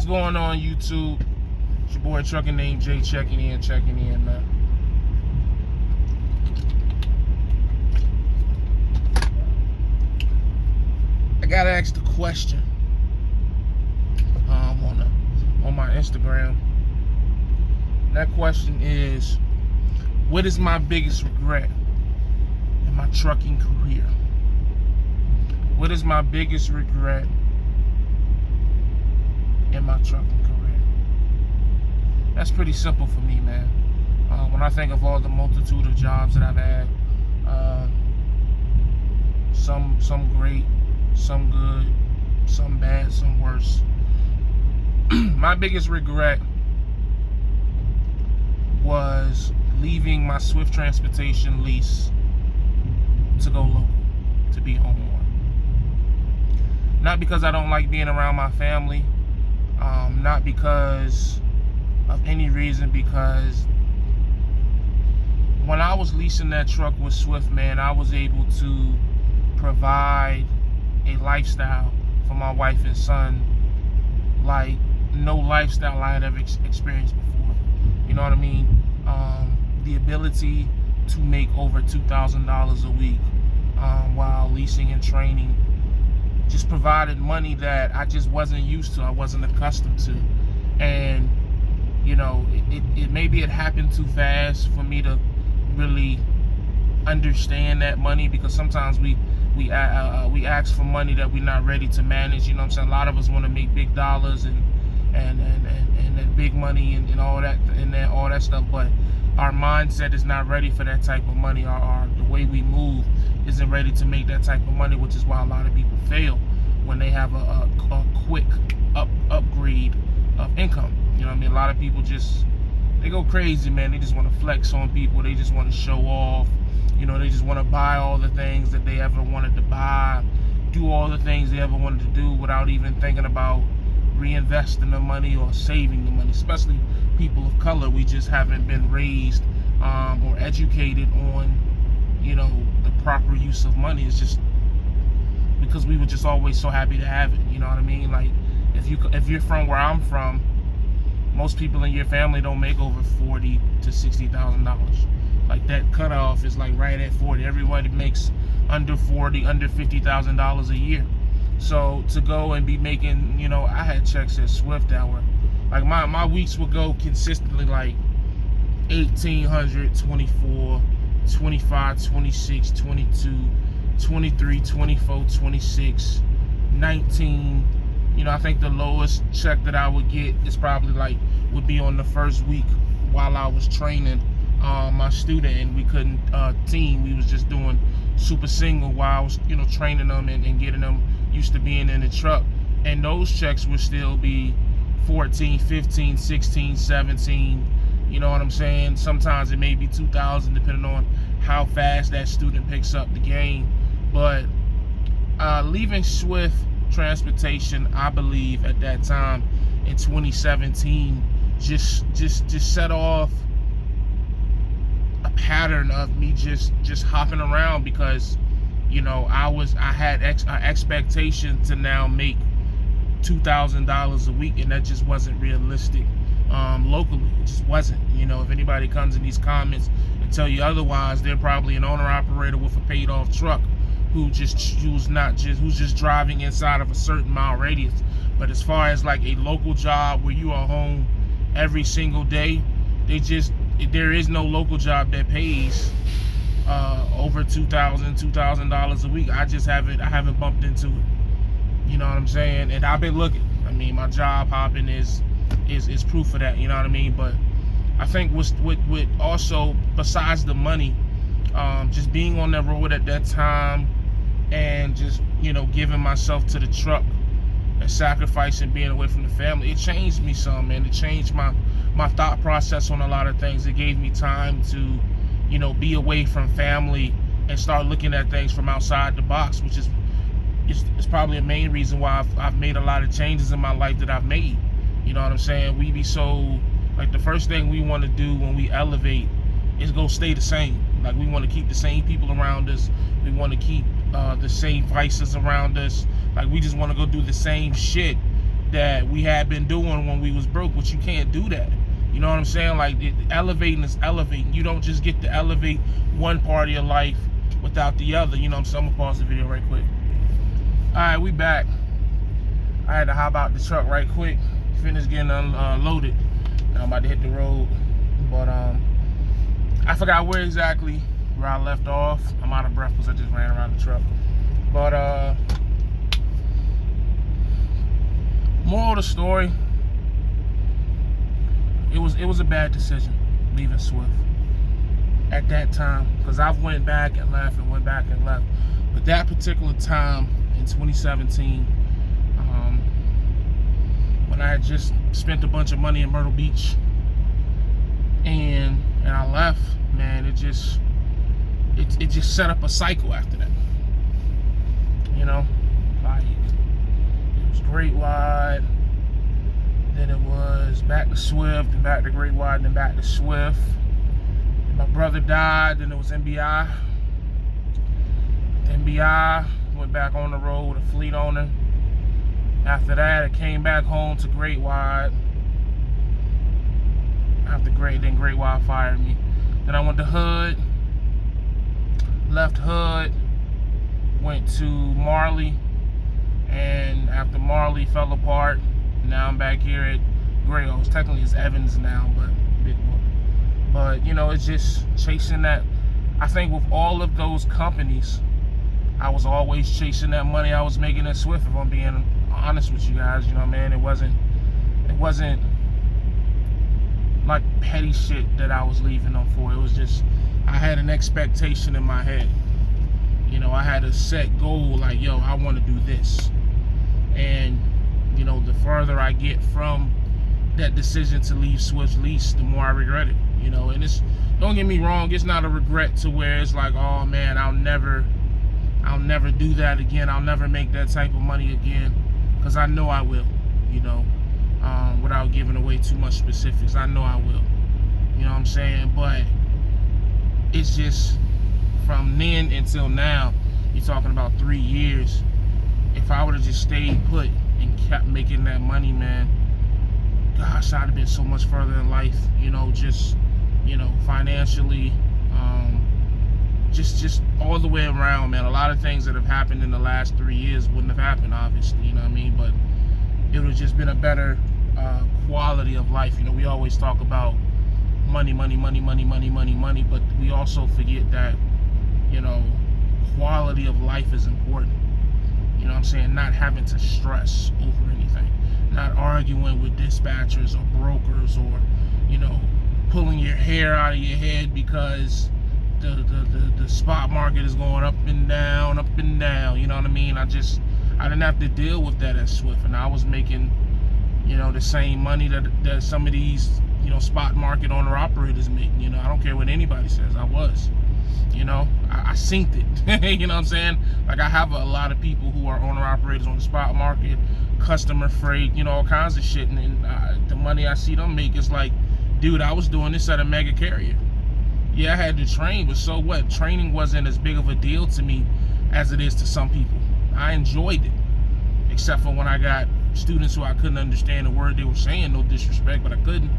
What's going on, YouTube? It's your boy ATruckerNamedJay checking in, man. I gotta ask the question on my Instagram. That question is, what is my biggest regret in my trucking career? What is my biggest regret in my trucking career? That's pretty simple for me, man. When I think of all the multitude of jobs that I've had, some great, some good, some bad, some worse. My biggest regret was leaving my Swift Transportation lease to go local, to be home more. Not because I don't like being around my family, not because of any reason, because when I was leasing that truck with Swift, man, I was able to provide a lifestyle for my wife and son like no lifestyle I had ever experienced before. You know what I mean? The ability to make over $2,000 a week while leasing and training just provided money that I just wasn't used to, I wasn't accustomed to. And you know, it maybe it happened too fast for me to really understand that money, because sometimes we ask for money that we're not ready to manage. You know what I'm saying? A lot of us want to make big dollars and big money and all that stuff, but our mindset is not ready for that type of money. The way we move isn't ready to make that type of money, which is why a lot of people fail when they have a quick upgrade of income. You know what I mean? A lot of people they go crazy, man. They just want to flex on people. They just want to show off. You know, they just want to buy all the things that they ever wanted to buy, do all the things they ever wanted to do without even thinking about reinvesting the money or saving the money. Especially people of color, we just haven't been raised or educated on, you know, the proper use of money. It's just because we were just always so happy to have it. You know what I mean? Like if you're from where I'm from, most people in your family don't make over $40,000 to $60,000. Like that cutoff is like right at 40. Everybody makes under 40, under $50,000 a year. So to go and be making, you know, I had checks at Swift that were like my weeks would go consistently like 1,800, 24, 25, 26, 22, 23, 24, 26, 19. You know, I think the lowest check that I would get is probably would be on the first week while I was training my student, and we couldn't team. We was just doing super single while I was, you know, training them and getting them used to being in the truck. And those checks would still be 14, 15, 16, 17. You know what I'm saying? Sometimes it may be 2,000 depending on how fast that student picks up the game. But leaving Swift Transportation, I believe at that time in 2017, just set off a pattern of me just hopping around, because you know I had an expectation to now make $2,000 a week, and that just wasn't realistic locally. It just wasn't. You know, if anybody comes in these comments and tell you otherwise, they're probably an owner operator with a paid off truck who's just driving inside of a certain mile radius. But as far as like a local job where you are home every single day, there is no local job that pays over $2,000 a week. I haven't bumped into it. You know what I'm saying? And I've been looking. I mean, my job hopping is proof of that. You know what I mean? But I think with also, besides the money, just being on that road at that time and just, you know, giving myself to the truck and sacrificing being away from the family, it changed me some, man. It changed my thought process on a lot of things. It gave me time to, you know, be away from family and start looking at things from outside the box, which is probably a main reason why I've made a lot of changes in my life that I've made. You know what I'm saying? We be so, like, the first thing we want to do when we elevate is go stay the same. Like, we want to keep the same people around us. We want to keep the same vices around us. Like, we just want to go do the same shit that we had been doing when we was broke, which you can't do that. You know what I'm saying? Like, elevating is elevating. You don't just get to elevate one part of your life without the other. You know what I'm saying? I'm gonna pause the video right quick. All right, we back. I had to hop out the truck right quick, finish getting unloaded. Now I'm about to hit the road, but I forgot where I left off. I'm out of breath because I just ran around the truck. But moral of the story, it was a bad decision leaving Swift at that time, because I've went back and left and went back and left. But that particular time in 2017, when I had just spent a bunch of money in Myrtle Beach and I left, man, it just set up a cycle after that. You know, like, it was Great Wide, then it was back to Swift, and back to Great Wide, and then back to Swift. And my brother died, then it was NBI. NBI, went back on the road with a fleet owner. After that, I came back home to Great Wide. Then Great Wide fired me. Then I went to Hood, left Hood, went to Marley, and after Marley fell apart, now I'm back here at Gray Oaks. Technically it's Evans now, but big one. But you know, it's just chasing that. I think with all of those companies, I was always chasing that money I was making at Swift, if I'm being honest with you guys. You know, man, it wasn't like petty shit that I was leaving them for. It was just, I had an expectation in my head. You know, I had a set goal, like, yo, I want to do this. And, you know, the further I get from that decision to leave Swift Lease, the more I regret it. You know, and it's, don't get me wrong, it's not a regret to where it's like, oh man, I'll never do that again. I'll never make that type of money again. Because I know I will, you know, without giving away too much specifics. I know I will. You know what I'm saying? But it's just, from then until now, you're talking about 3 years. If I would have just stayed put and kept making that money, man, gosh, I'd have been so much further in life, you know, just, you know, financially, just all the way around, man. A lot of things that have happened in the last 3 years wouldn't have happened, obviously, you know what I mean? But it would have just been a better quality of life. You know, we always talk about money, but we also forget that, you know, quality of life is important. You know what I'm saying? Not having to stress over anything. Not arguing with dispatchers or brokers, or, you know, pulling your hair out of your head because the spot market is going up and down. You know what I mean? I didn't have to deal with that at Swift, and I was making, you know, the same money that some of these, you know, spot market owner operators make. You know, I don't care what anybody says. I was, you know, I synced it. You know what I'm saying? Like, I have a lot of people who are owner operators on the spot market, customer freight, you know, all kinds of shit, and the money I see them make is like, dude, I was doing this at a mega carrier. Yeah, I had to train, but so what? Training wasn't as big of a deal to me as it is to some people. I enjoyed it, except for when I got students who I couldn't understand the word they were saying. No disrespect, but I couldn't.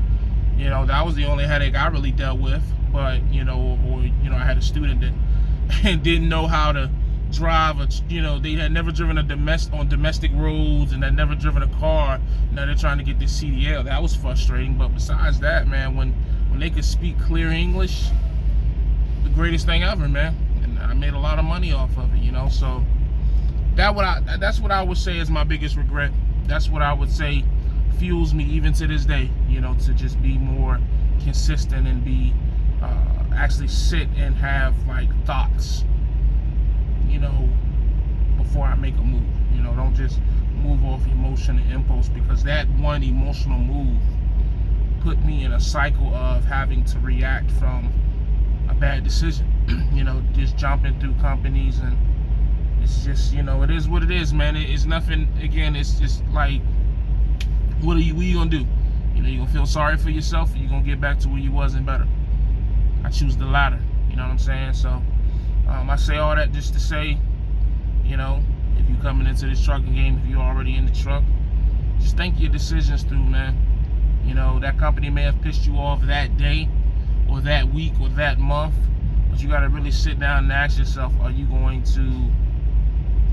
You know, that was the only headache I really dealt with. But, you know, or, you know, I had a student that didn't know how to drive, you know, they had never driven on domestic roads and had never driven a car. Now they're trying to get this CDL. That was frustrating. But besides that, man, when they could speak clear English, the greatest thing ever, man. And I made a lot of money off of it, you know. So that's what I would say is my biggest regret. That's what I would say fuels me even to this day, you know, to just be more consistent and be actually sit and have like thoughts, you know, before I make a move. You know, don't just move off emotion and impulse, because that one emotional move put me in a cycle of having to react from a bad decision. You know, just jumping through companies, and it's just, you know, it is what it is, man. It's nothing, again, it's just like, what are you gonna do? You know, you gonna feel sorry for yourself, or you gonna get back to where you was and better? I choose the latter, you know what I'm saying? So I say all that just to say, you know, if you're coming into this trucking game, if you're already in the truck, just think your decisions through, man. You know, that company may have pissed you off that day or that week or that month, but you got to really sit down and ask yourself, are you going to,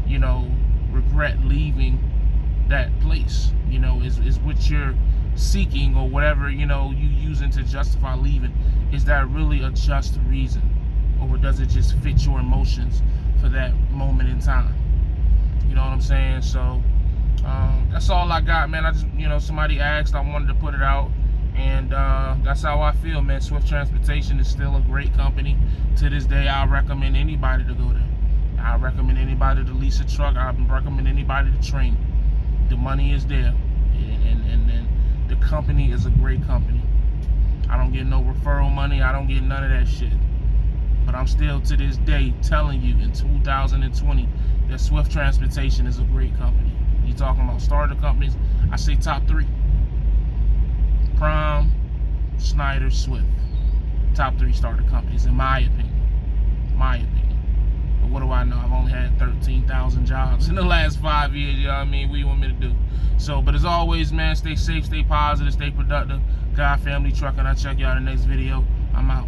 you know, regret leaving that place? You know, is what you're seeking or whatever, you know, you using to justify leaving, is that really a just reason? Or does it just fit your emotions for that moment in time? You know what I'm saying? So that's all I got, man. I just, you know, somebody asked, I wanted to put it out, and that's how I feel, man. Swift Transportation is still a great company. To this day, I recommend anybody to go there. I recommend anybody to lease a truck. I recommend anybody to train. The money is there, and the company is a great company. I don't get no referral money. I don't get none of that shit. But I'm still to this day telling you in 2020 that Swift Transportation is a great company. You talking about starter companies? I say top 3. Prime, Snyder, Swift. Top 3 starter companies, in my opinion. My opinion. But what do I know? I've only had 13,000 jobs in the last 5 years. You know what I mean? What do you want me to do? So, but as always, man, stay safe, stay positive, stay productive. God, family, trucking. I'll check you out in the next video. I'm out.